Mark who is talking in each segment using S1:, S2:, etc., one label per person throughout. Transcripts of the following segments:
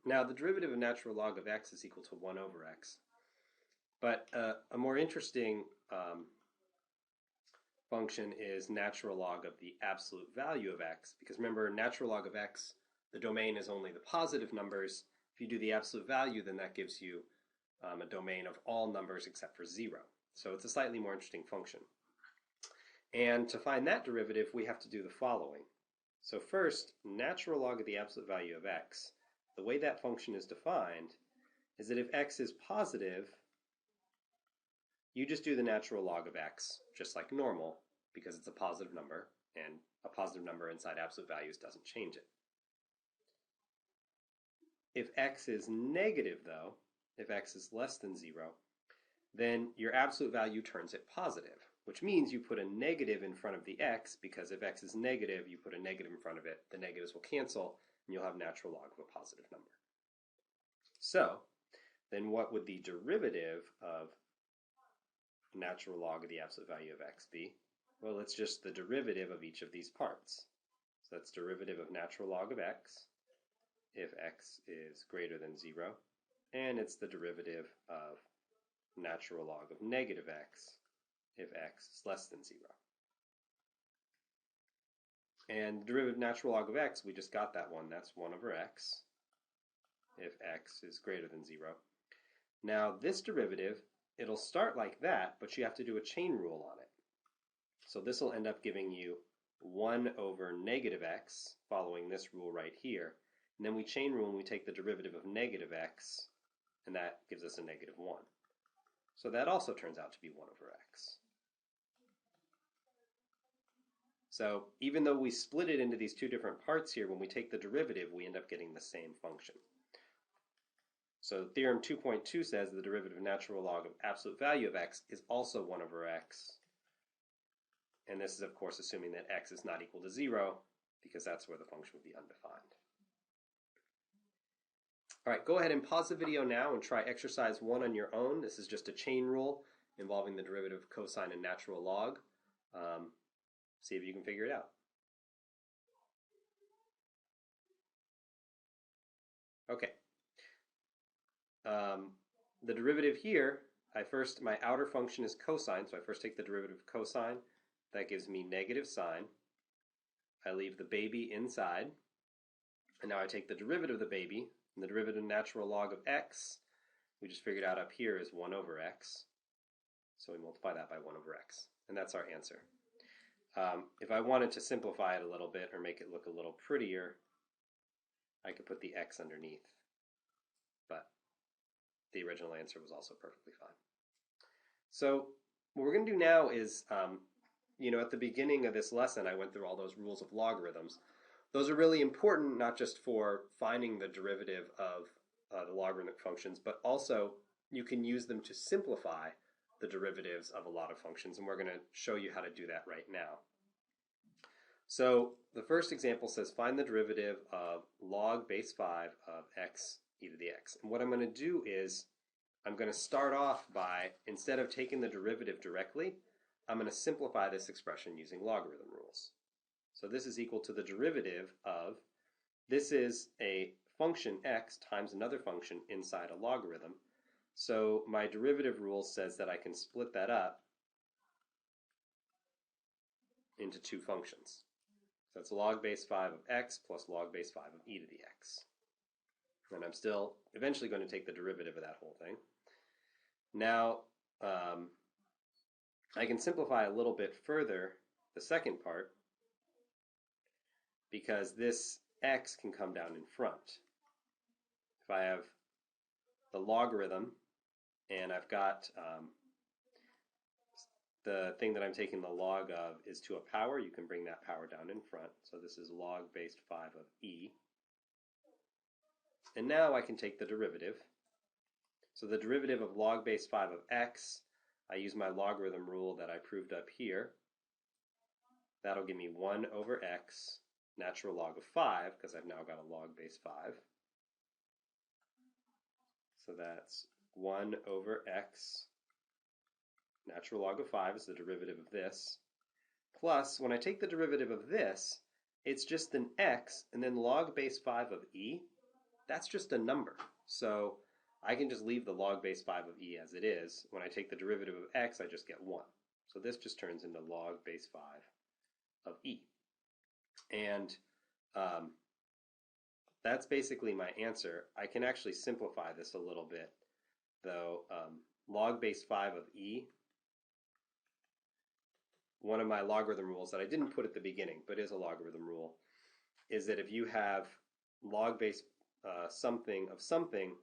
S1: Now the derivative of natural log of x is equal to 1 over x. But a more interesting function is natural log of the absolute value of x, because remember, natural log of x, the domain is only the positive numbers. If you do the absolute value, then that gives you a domain of all numbers except for 0. So it's a slightly more interesting function. And to find that derivative, we have to do the following. So first, natural log of the absolute value of x, the way that function is defined is that if x is positive, you just do the natural log of x, just like normal, because it's a positive number, and a positive number inside absolute values doesn't change it. If x is negative, though, if x is less than 0, then your absolute value turns it positive, which means you put a negative in front of the x, because if x is negative, you put a negative in front of it, the negatives will cancel, and you'll have natural log of a positive number. So, then what would the derivative of natural log of the absolute value of x be? Well, it's just the derivative of each of these parts. So that's derivative of natural log of x if x is greater than 0, and it's the derivative of natural log of negative x if x is less than 0. And the derivative of natural log of x, we just got that one. That's 1 over x if x is greater than 0. Now this derivative, it'll start like that, but you have to do a chain rule on it. So this will end up giving you 1 over negative x, following this rule right here. And then we chain rule and we take the derivative of negative x, and that gives us a negative 1. So that also turns out to be 1 over x. So even though we split it into these two different parts here, when we take the derivative, we end up getting the same function. So theorem 2.2 says the derivative of natural log of absolute value of x is also 1 over x. And this is, of course, assuming that x is not equal to 0, because that's where the function would be undefined. All right, go ahead and pause the video now and try exercise 1 on your own. This is just a chain rule involving the derivative of cosine and natural log. See if you can figure it out. Okay. The derivative here, my outer function is cosine, so I first take the derivative of cosine. That gives me negative sine. I leave the baby inside, and now I take the derivative of the baby, and the derivative of natural log of x, we just figured out up here, is 1 over x. So we multiply that by 1 over x, and that's our answer. If I wanted to simplify it a little bit or make it look a little prettier, I could put the x underneath, but the original answer was also perfectly fine. So what we're going to do now is, at the beginning of this lesson, I went through all those rules of logarithms. Those are really important, not just for finding the derivative of the logarithmic functions, but also you can use them to simplify the derivatives of a lot of functions, and we're going to show you how to do that right now. So the first example says find the derivative of log base 5 of x e to the x. And what I'm going to do is I'm going to start off by, instead of taking the derivative directly, I'm going to simplify this expression using logarithm rules. So this is equal to the derivative of, this is a function x times another function inside a logarithm. So my derivative rule says that I can split that up into two functions. So it's log base 5 of x plus log base 5 of e to the x. And I'm still eventually going to take the derivative of that whole thing. Now, I can simplify a little bit further the second part, because this x can come down in front. If I have the logarithm and I've got the thing that I'm taking the log of is to a power, you can bring that power down in front. So this is log base 5 of e. And now I can take the derivative. So the derivative of log base 5 of x, I use my logarithm rule that I proved up here. That'll give me 1 over x natural log of 5, because I've now got a log base 5. So that's 1 over x natural log of 5 is the derivative of this. Plus, when I take the derivative of this, it's just an x and then log base 5 of e. that's just a number. So I can just leave the log base 5 of e as it is. When I take the derivative of x, I just get 1. So this just turns into log base 5 of e. And that's basically my answer. I can actually simplify this a little bit, though. Log base 5 of e, one of my logarithm rules that I didn't put at the beginning, but is a logarithm rule, is that if you have log base something of something,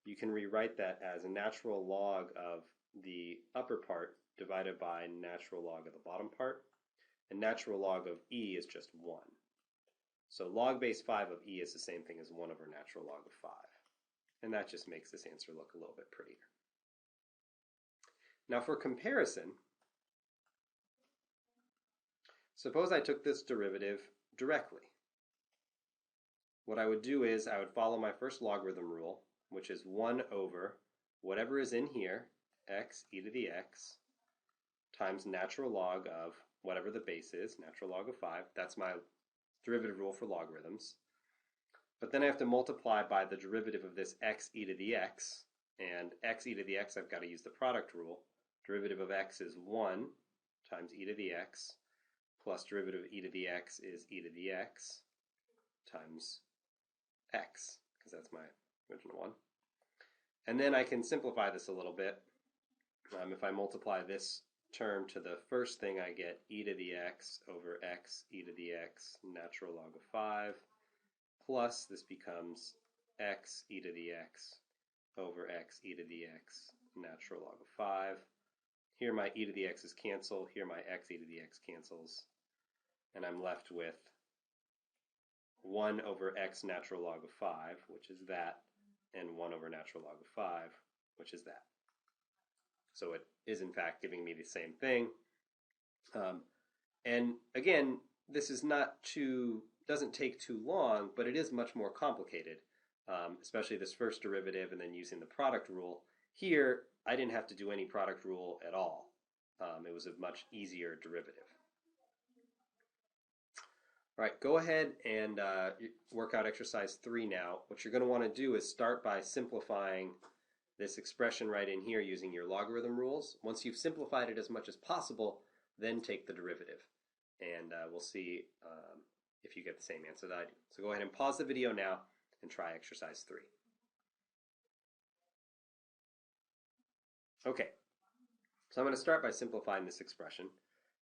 S1: you can rewrite that as a natural log of the upper part divided by natural log of the bottom part, and natural log of e is just 1. So log base 5 of e is the same thing as 1 over natural log of 5. And that just makes this answer look a little bit prettier. Now for comparison, suppose I took this derivative directly. What I would do is I would follow my first logarithm rule, which is 1 over whatever is in here, x e to the x, times natural log of whatever the base is, natural log of 5. That's my derivative rule for logarithms. But then I have to multiply by the derivative of this x e to the x, and x e to the x I've got to use the product rule. Derivative of x is 1 times e to the x, plus derivative of e to the x is e to the x times x, because that's my original one. And then I can simplify this a little bit. If I multiply this term to the first thing, I get e to the x over x e to the x natural log of 5, plus this becomes x e to the x over x e to the x natural log of 5. Here my e to the x's cancel, here my x e to the x cancels, and I'm left with 1 over x natural log of 5, which is that, and 1 over natural log of 5, which is that. So it is in fact giving me the same thing. And again, this is doesn't take too long, but it is much more complicated, especially this first derivative and then using the product rule. Here, I didn't have to do any product rule at all. It was a much easier derivative. All right, go ahead and work out exercise 3 now. What you're going to want to do is start by simplifying this expression right in here using your logarithm rules. Once you've simplified it as much as possible, then take the derivative. And we'll see if you get the same answer that I do. So go ahead and pause the video now and try exercise 3. Okay, so I'm going to start by simplifying this expression.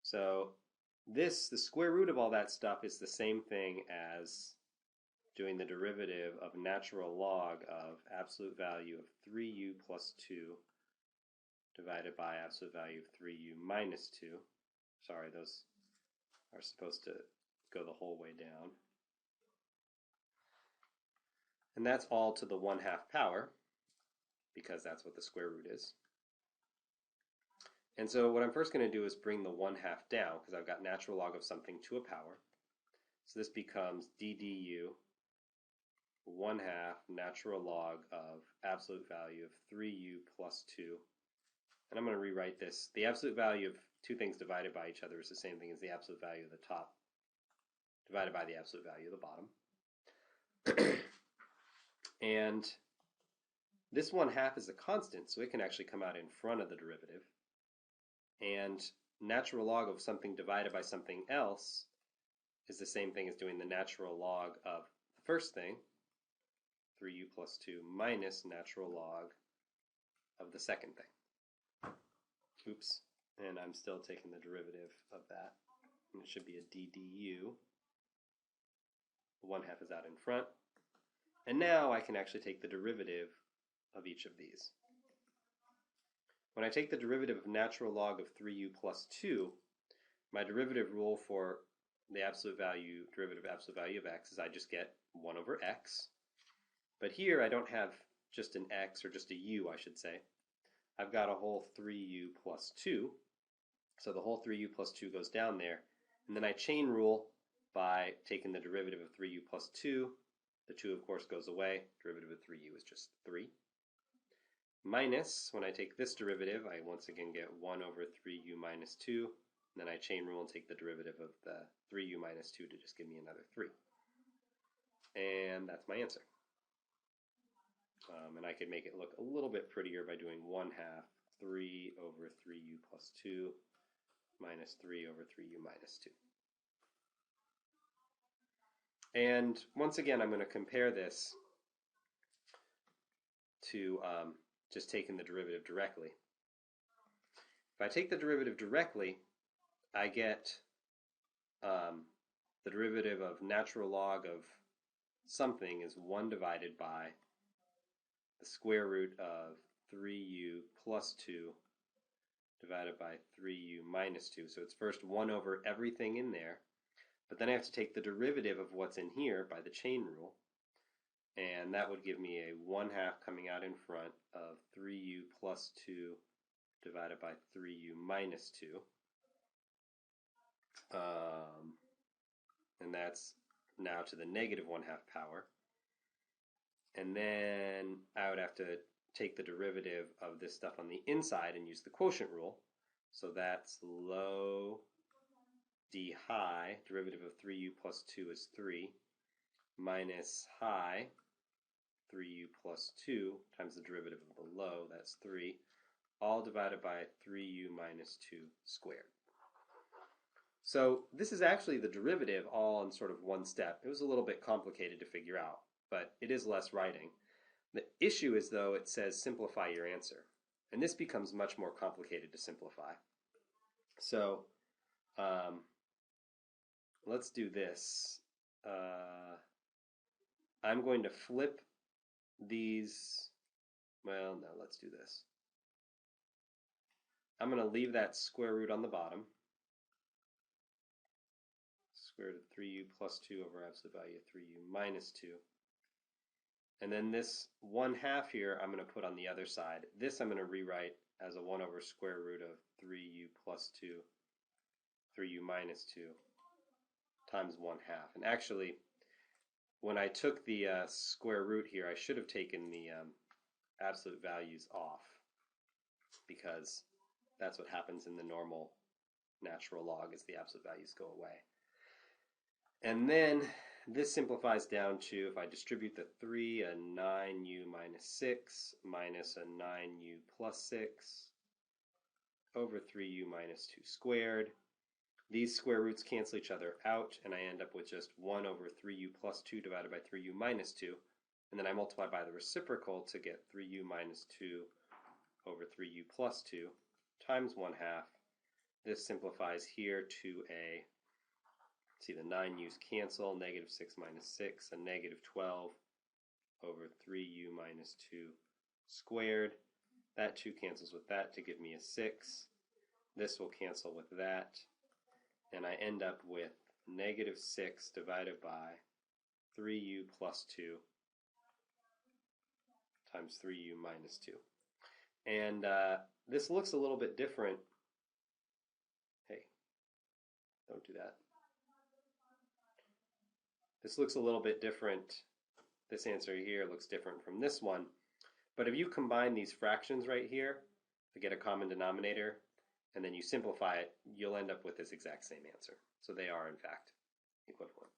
S1: So the square root of all that stuff is the same thing as doing the derivative of natural log of absolute value of 3u plus 2 divided by absolute value of 3u minus 2. Sorry, those are supposed to go the whole way down. And that's all to the 1/2 power, because that's what the square root is. And so what I'm first going to do is bring the 1/2 down, because I've got natural log of something to a power. So this becomes d du 1/2 natural log of absolute value of 3u plus 2. And I'm going to rewrite this. The absolute value of two things divided by each other is the same thing as the absolute value of the top divided by the absolute value of the bottom. And this 1/2 is a constant, so it can actually come out in front of the derivative. And natural log of something divided by something else is the same thing as doing the natural log of the first thing, 3u plus 2, minus natural log of the second thing. Oops, and I'm still taking the derivative of that. And it should be a d du. The 1/2 is out in front. And now I can actually take the derivative of each of these. When I take the derivative of natural log of 3u plus 2, my derivative rule for the absolute value, derivative absolute value of x is I just get 1 over x. But here I don't have just an x, or just a u I should say. I've got a whole 3u plus 2. So the whole 3u plus 2 goes down there. And then I chain rule by taking the derivative of 3u plus 2. The 2 of course goes away. Derivative of 3u is just 3. Minus, when I take this derivative, I once again get 1 over 3u minus 2. And then I chain rule and take the derivative of the 3u minus 2 to just give me another 3. And that's my answer. And I could make it look a little bit prettier by doing 1/2 3 over 3u plus 2 minus 3 over 3u minus 2. And once again, I'm going to compare this to just taking the derivative directly. If I take the derivative directly, I get the derivative of natural log of something is 1 divided by the square root of 3u plus 2 divided by 3u minus 2. So it's first 1 over everything in there, but then I have to take the derivative of what's in here by the chain rule, and that would give me a 1/2 coming out in front of 3u plus 2 divided by 3u minus 2. And that's now to the negative 1/2 power. And then I would have to take the derivative of this stuff on the inside and use the quotient rule. So that's low d high, derivative of 3u plus 2 is 3, minus high, 3u plus 2 times the derivative of the low, that's 3, all divided by 3u minus 2 squared. So this is actually the derivative all in sort of one step. It was a little bit complicated to figure out, but it is less writing. The issue is, though, it says simplify your answer. And this becomes much more complicated to simplify. So let's do this. I'm going to flip these. Well, no, let's do this. I'm going to leave that square root on the bottom. Square root of 3u plus 2 over absolute value of 3u minus 2. And then this 1/2 here I'm going to put on the other side. This I'm going to rewrite as a 1 over square root of 3u plus 2, 3u minus 2 times 1/2. And actually, when I took the square root here, I should have taken the absolute values off, because that's what happens in the normal natural log, is the absolute values go away. And then this simplifies down to, if I distribute the 3, a 9u minus 6 minus a 9u plus 6 over 3u minus 2 squared. These square roots cancel each other out, and I end up with just 1 over 3u plus 2 divided by 3u minus 2. And then I multiply by the reciprocal to get 3u minus 2 over 3u plus 2 times 1/2. This simplifies here to a, see, the 9u's cancel, negative 6 minus 6, a negative 12 over 3u minus 2 squared. That 2 cancels with that to give me a 6. This will cancel with that, and I end up with negative 6 divided by 3u plus 2 times 3u minus 2. And this looks a little bit different. Hey, don't do that. This looks a little bit different. This answer here looks different from this one. But if you combine these fractions right here to get a common denominator, and then you simplify it, you'll end up with this exact same answer. So they are, in fact, equivalent.